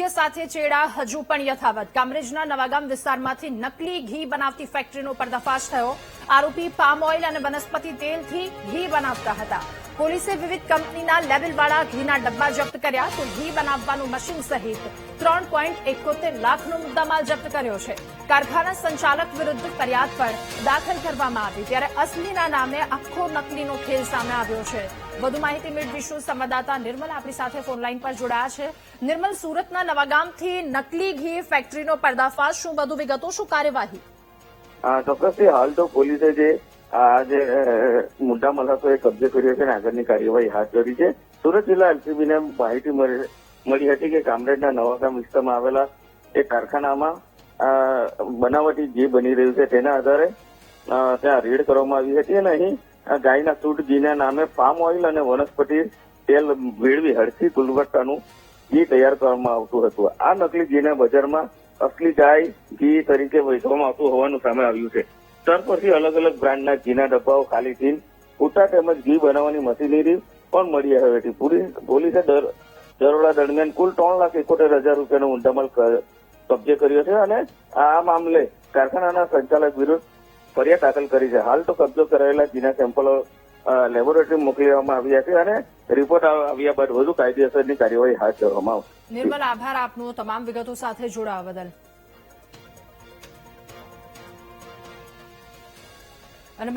આરોગ્ય સાથે ચેડા હજુ પણ યથાવત। કામરેજના નવાગામ વિસ્તારમાંથી નકલી ઘી બનાવતી ફેક્ટરીનો પર્દાફાશ થયો। આરોપી પામ ઓઇલ અને વનસ્પતિ તેલથી ઘી બનાવતા હતા। પોલીસે વિવિધ કંપનીના લેબલવાળા ઘીના ડબ્બા જપ્ત કર્યા તો ઘી બનાવવાનું મશીન સહિત 3.71 લાખનો મુદ્દામાલ જપ્ત કર્યો છે। કારખાના સંચાલક વિરુદ્ધ ફરિયાદ પણ દાખલ કરવામાં આવી, ત્યારે અસલીના નામે આખો નકલીનો ખેલ સામે આવ્યો છે। વધુ માહિતી મેળવીશું। સંવાદદાતા નિર્મલ આપણી સાથે ફોનલાઈન પર જોડાયા છે। નિર્મલ, સુરતના નવાગામથી નકલી ઘી ફેક્ટરીનો પર્દાફાશ, શું વધુ વિગતો, શું કાર્યવાહી? ચોક્કસથી હાલ તો પોલીસે જે મુદ્દામાલ હતો એ કબજે કર્યો છે અને આગળની કાર્યવાહી હાથ ધરી છે। સુરત જિલ્લા એલસીબીને માહિતી મળી હતી કે કામરેજના નવાગામ વિસ્તારમાં આવેલા એક કારખાનામાં બનાવટી ઘી બની રહ્યું છે, તેના આધારે ત્યાં રેડ કરવામાં આવી હતી અને અહીં ગાયના શુદ્ધ ઘીના નામે પામ ઓઇલ અને વનસ્પતિ તેલ મેળવી હળખી ગુણવત્તાનું ઘી તૈયાર કરવામાં આવતું હતું। આ નકલી ઘીને બજારમાં અસલી ગાય ઘી તરીકે વેચવામાં આવતું હોવાનું સામે આવ્યું છે। સ્તર પરથી અલગ અલગ બ્રાન્ડના ઘીના ડબ્બાઓ, ખાલી ટીન, કૂટા તેમજ ઘી બનાવવાની મશીનરી પણ મળી આવી હતી। પોલીસે દરોડા દરમિયાન કુલ 3,71,000 રૂપિયાનો મુદ્દામાલ કબજે કર્યો છે અને આ મામલે કારખાનાના સંચાલક વિરુદ્ધ ફરિયાદ દાખલ કરી છે। હાલ તો કબજો કરાયેલા ઘીના સેમ્પલો લેબોરેટરી મોકલવામાં આવ્યા છે અને રિપોર્ટ આવ્યા બાદ વધુ કાયદેસરની કાર્યવાહી હાથ ધરવામાં આવશે। નિર્મલ, આભાર આપનો તમામ વિગતો સાથે જોડાવા બદલ। અને